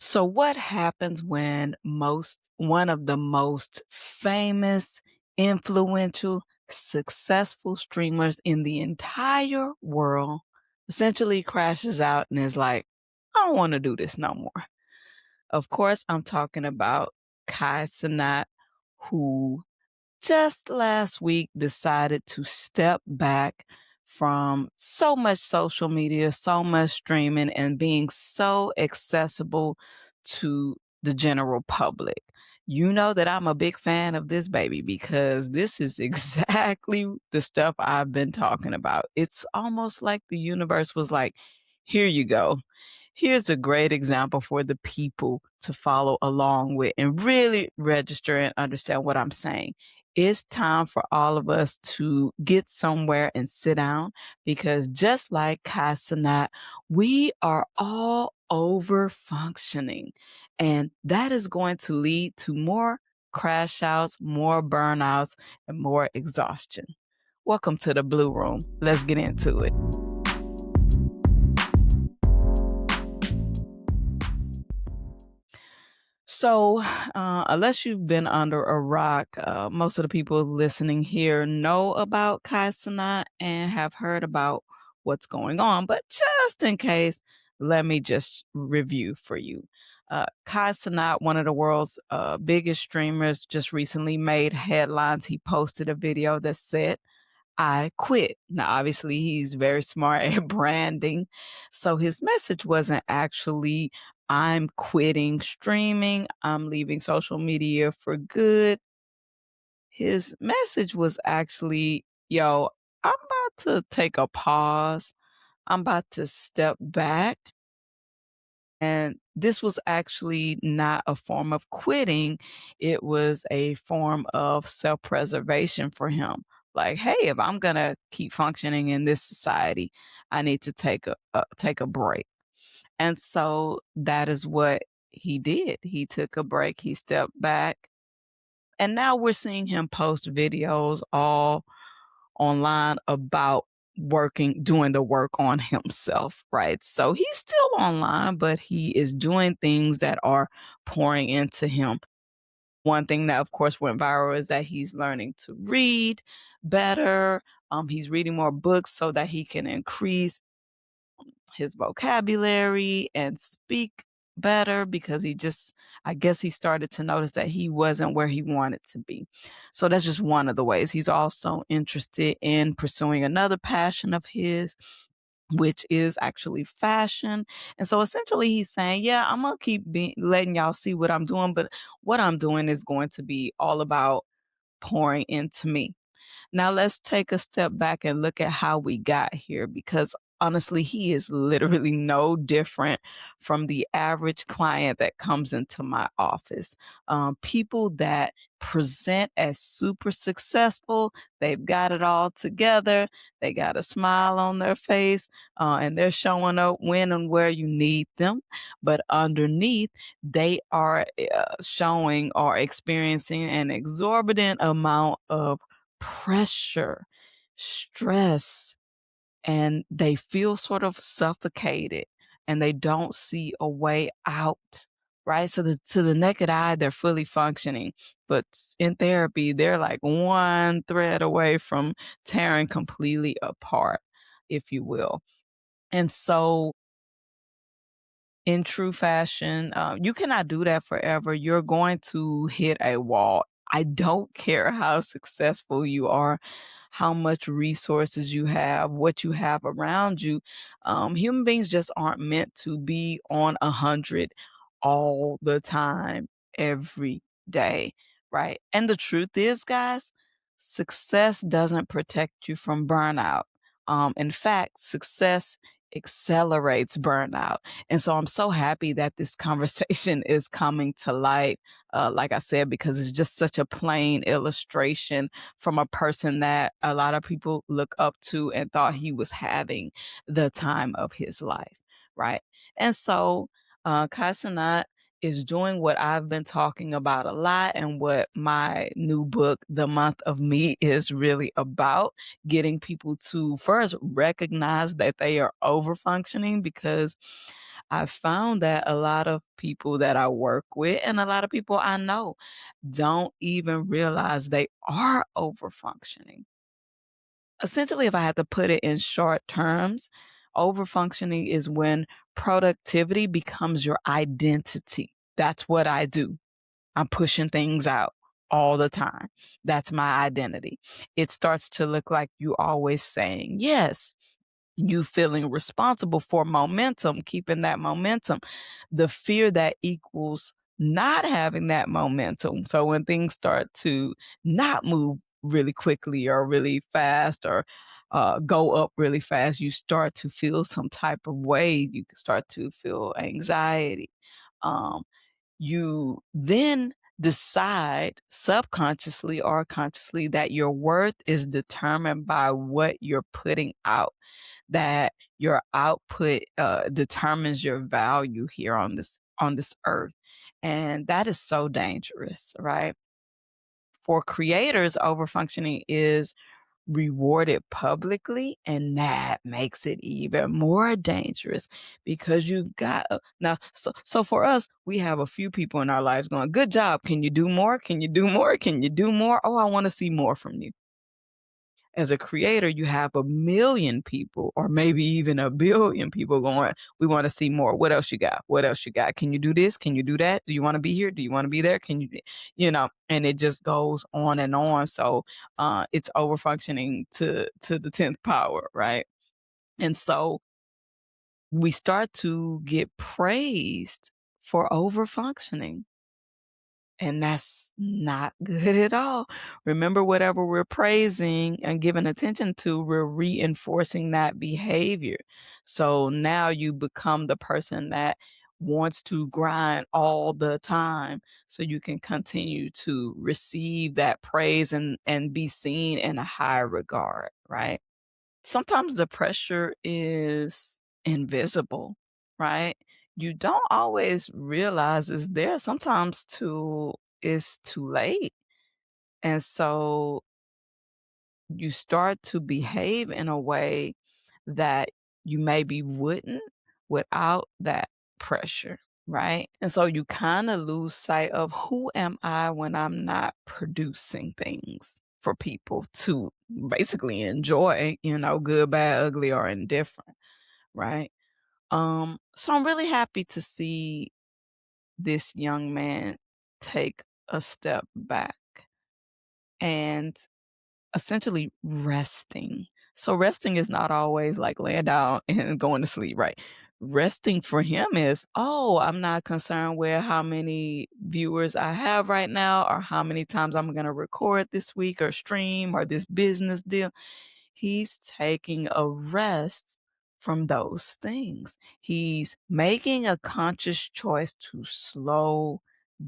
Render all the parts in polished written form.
So what happens when one of the most famous, influential, successful streamers in the entire world essentially crashes out and is like, I don't want to do this no more. Of course, I'm talking about Kai Cenat, who just last week decided to step back from so much social media, so much streaming, and being so accessible to the general public. You know that I'm a big fan of this baby because this is exactly the stuff I've been talking about. It's almost like the universe was like, here you go. Here's a great example for the people to follow along with and really register and understand what I'm saying. It's time for all of us to get somewhere and sit down because just like Kai Cenat, we are all over functioning. And that is going to lead to more crash outs, more burnouts, and more exhaustion. Welcome to the Blue Room. Let's get into it. So, unless you've been under a rock, most of the people listening here know about Kai Cenat and have heard about what's going on. But just in case, let me just review for you. Kai Cenat, one of the world's biggest streamers, just recently made headlines. He posted a video that said, I quit. Now, obviously, he's very smart at branding. So his message wasn't actually, I'm quitting streaming, I'm leaving social media for good. His message was actually, yo, I'm about to take a pause. I'm about to step back. And this was actually not a form of quitting. It was a form of self-preservation for him. Like, hey, if I'm going to keep functioning in this society, I need to take a break. And so that is what he did. He took a break, he stepped back, and now we're seeing him post videos all online about doing the work on himself, right? So he's still online, but he is doing things that are pouring into him. One thing that, of course, went viral is that he's learning to read better. He's reading more books so that he can increase his vocabulary and speak better because I guess he started to notice that he wasn't where he wanted to be. So that's just one of the ways. He's also interested in pursuing another passion of his, which is actually fashion. And so essentially he's saying, yeah, I'm going to letting y'all see what I'm doing, but what I'm doing is going to be all about pouring into me. Now let's take a step back and look at how we got here because honestly, he is literally no different from the average client that comes into my office. People that present as super successful, they've got it all together, they got a smile on their face, and they're showing up when and where you need them. But underneath, they are showing or experiencing an exorbitant amount of pressure, stress, and they feel sort of suffocated and they don't see a way out. Right. So to the naked eye, they're fully functioning. But in therapy, they're like one thread away from tearing completely apart, if you will. And so in true fashion, you cannot do that forever. You're going to hit a wall. I don't care how successful you are, how much resources you have, what you have around you. Human beings just aren't meant to be on 100 all the time, every day, right? And the truth is, guys, success doesn't protect you from burnout. In fact, success accelerates burnout. And so I'm so happy that this conversation is coming to light, like I said, because it's just such a plain illustration from a person that a lot of people look up to and thought he was having the time of his life, right? And so Kai Cenat is doing what I've been talking about a lot and what my new book, The Month of Me, is really about, getting people to first recognize that they are over functioning because I found that a lot of people that I work with and a lot of people I know don't even realize they are over functioning. Essentially, if I had to put it in short terms, over functioning is when productivity becomes your identity. That's what I do. I'm pushing things out all the time. That's my identity. It starts to look like you always saying yes, you feeling responsible for momentum, keeping that momentum, the fear that equals not having that momentum. So when things start to not move really quickly or really fast or go up really fast, you start to feel some type of way. You start to feel anxiety. Um, you then decide subconsciously or consciously that your worth is determined by what you're putting out, that your output determines your value here on this earth. And that is so dangerous, right? For creators, overfunctioning is rewarded publicly, and that makes it even more dangerous because you've got now. So for us, we have a few people in our lives going, "Good job! Can you do more? Can you do more? Can you do more? Oh, I want to see more from you." As a creator, you have a million people or maybe even a billion people going, "We want to see more. What else you got? What else you got? Can you do this? Can you do that? Do you want to be here? Do you want to be there? Can you, and it just goes on and on. So it's over functioning to the 10th power, right? And so we start to get praised for over functioning. And that's not good at all. Remember, whatever we're praising and giving attention to, we're reinforcing that behavior. So now you become the person that wants to grind all the time so you can continue to receive that praise and be seen in a high regard, right? Sometimes the pressure is invisible, right? You don't always realize it's there. Sometimes it's too late. And so you start to behave in a way that you maybe wouldn't without that pressure, right? And so you kind of lose sight of who am I when I'm not producing things for people to basically enjoy, good, bad, ugly, or indifferent, right? So I'm really happy to see this young man take a step back and essentially resting. So resting is not always like laying down and going to sleep, right? Resting for him is, oh, I'm not concerned with how many viewers I have right now or how many times I'm going to record this week or stream or this business deal. He's taking a rest from those things. He's making a conscious choice to slow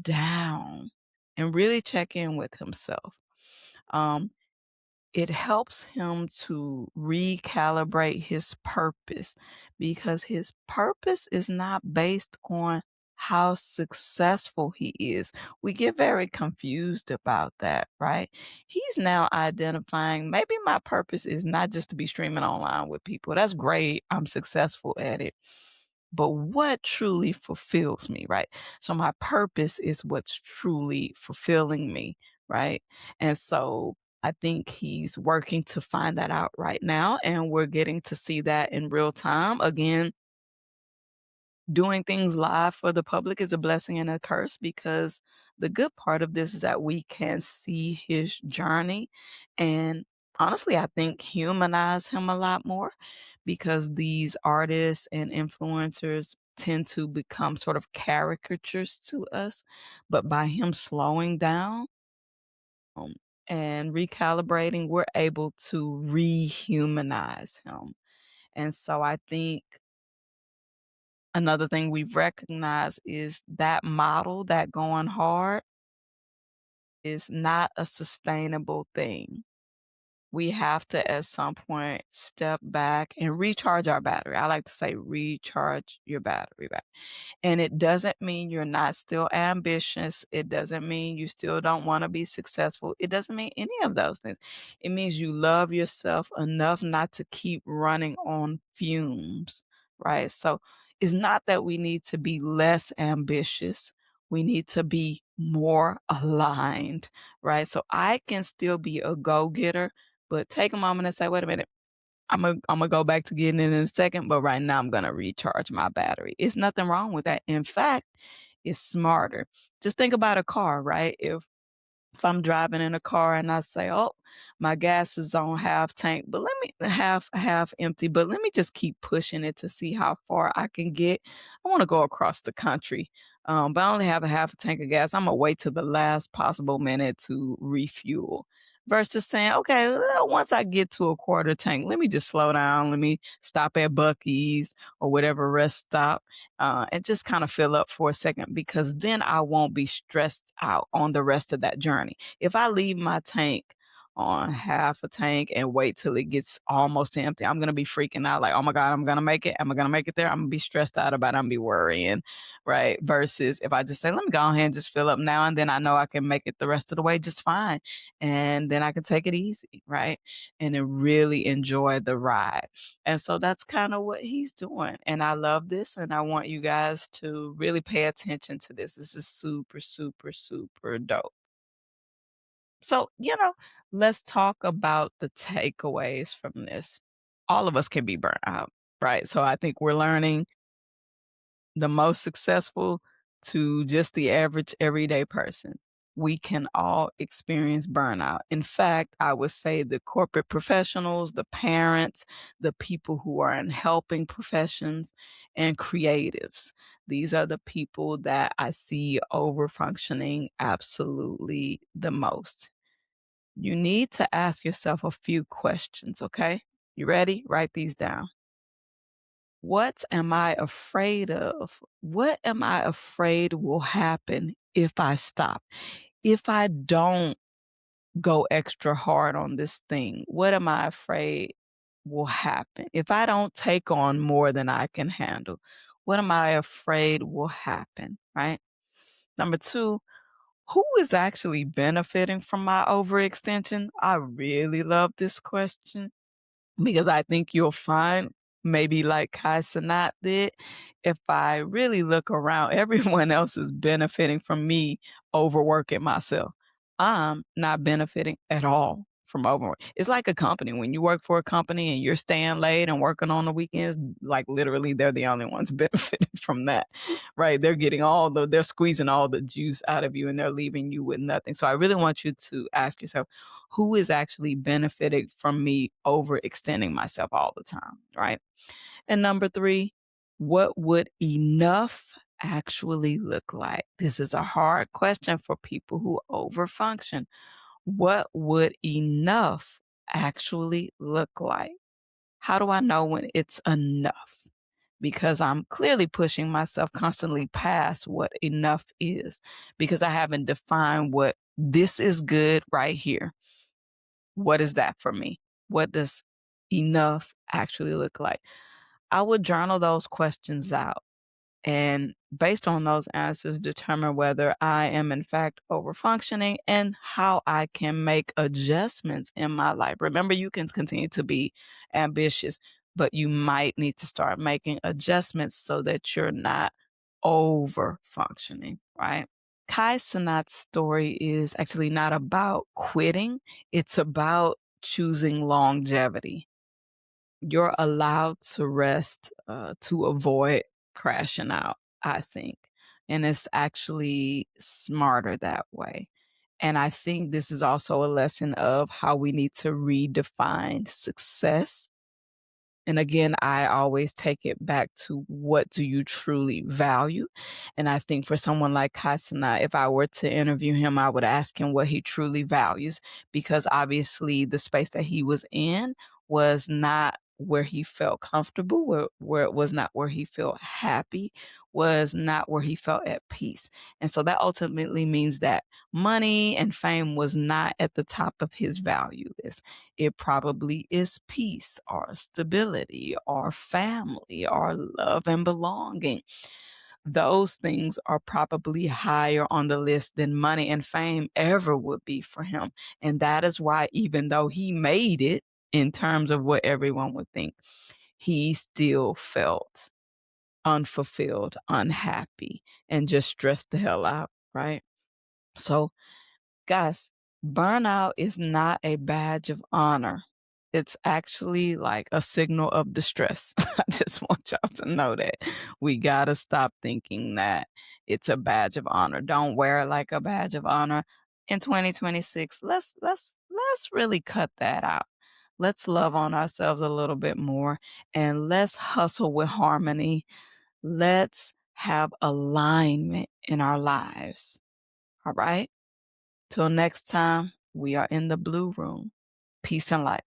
down and really check in with himself. Um, it helps him to recalibrate his purpose because his purpose is not based on how successful he is. We get very confused about that, right? He's now identifying maybe my purpose is not just to be streaming online with people. That's great. I'm successful at it. But what truly fulfills me, right? So my purpose is what's truly fulfilling me, right? And so I think he's working to find that out right now, and we're getting to see that in real time. Again, doing things live for the public is a blessing and a curse because the good part of this is that we can see his journey and honestly, I think humanize him a lot more because these artists and influencers tend to become sort of caricatures to us. But by him slowing down, um, and recalibrating, we're able to rehumanize him. And so I think another thing we've recognized is that model, that going hard, is not a sustainable thing. We have to, at some point, step back and recharge our battery. I like to say recharge your battery back. And it doesn't mean you're not still ambitious. It doesn't mean you still don't want to be successful. It doesn't mean any of those things. It means you love yourself enough not to keep running on fumes, right? So It's not that we need to be less ambitious. We need to be more aligned, right? So I can still be a go-getter, but take a moment and say, wait a minute, I'm gonna go back to getting it in a second, but right now I'm gonna recharge my battery. It's nothing wrong with that. In fact, it's smarter. Just think about a car, right? If I'm driving in a car and I say, "Oh, my gas is on half tank, but let me half empty, but let me just keep pushing it to see how far I can get. I want to go across the country, but I only have a half a tank of gas. I'm gonna wait till the last possible minute to refuel." Versus saying, okay, well, once I get to a quarter tank, let me just slow down. Let me stop at Buc-ee's or whatever rest stop and just kind of fill up for a second because then I won't be stressed out on the rest of that journey. If I leave my tank on half a tank and wait till it gets almost empty, I'm gonna be freaking out like, oh my God, I'm gonna make it. Am I gonna make it there? I'm gonna be stressed out about it. I'm gonna be worrying, right? Versus if I just say, let me go ahead and just fill up now and then I know I can make it the rest of the way just fine. And then I can take it easy, right? And then really enjoy the ride. And so that's kind of what he's doing. And I love this. And I want you guys to really pay attention to this. This is super, super, super dope. So, let's talk about the takeaways from this. All of us can be burnt out, right? So I think we're learning the most successful to just the average everyday person. We can all experience burnout. In fact, I would say the corporate professionals, the parents, the people who are in helping professions, and creatives. These are the people that I see over functioning absolutely the most. You need to ask yourself a few questions, okay? You ready? Write these down. What am I afraid of? What am I afraid will happen if I stop? If I don't go extra hard on this thing, what am I afraid will happen? If I don't take on more than I can handle, what am I afraid will happen? Right? Number two, who is actually benefiting from my overextension? I really love this question because I think you'll find maybe like Kai Cenat did, if I really look around, everyone else is benefiting from me overworking myself. I'm not benefiting at all from overwork. It's like a company. When you work for a company and you're staying late and working on the weekends, like literally they're the only ones benefiting from that, right? They're squeezing all the juice out of you and they're leaving you with nothing. So I really want you to ask yourself, who is actually benefiting from me overextending myself all the time, right? And number three, what would enough actually look like? This is a hard question for people who overfunction. What would enough actually look like? How do I know when it's enough? Because I'm clearly pushing myself constantly past what enough is because I haven't defined what this is good right here. What is that for me? What does enough actually look like? I would journal those questions out and based on those answers, determine whether I am in fact overfunctioning and how I can make adjustments in my life. Remember, you can continue to be ambitious, but you might need to start making adjustments so that you're not overfunctioning, right? Kai Cenat's story is actually not about quitting, it's about choosing longevity. You're allowed to rest to avoid crashing out, I think. And it's actually smarter that way. And I think this is also a lesson of how we need to redefine success. And again, I always take it back to what do you truly value? And I think for someone like Kasana, if I were to interview him, I would ask him what he truly values, because obviously the space that he was in was not where he felt comfortable, where it was not where he felt happy, was not where he felt at peace. And so that ultimately means that money and fame was not at the top of his value list. It probably is peace or stability or family or love and belonging. Those things are probably higher on the list than money and fame ever would be for him. And that is why, even though he made it in terms of what everyone would think, he still felt unfulfilled, unhappy, and just stressed the hell out, right? So, guys, burnout is not a badge of honor. It's actually like a signal of distress. I just want y'all to know that. We gotta stop thinking that it's a badge of honor. Don't wear it like a badge of honor. In 2026, let's really cut that out. Let's love on ourselves a little bit more and let's hustle with harmony. Let's have alignment in our lives. All right? Till next time, we are in the blue room. Peace and light.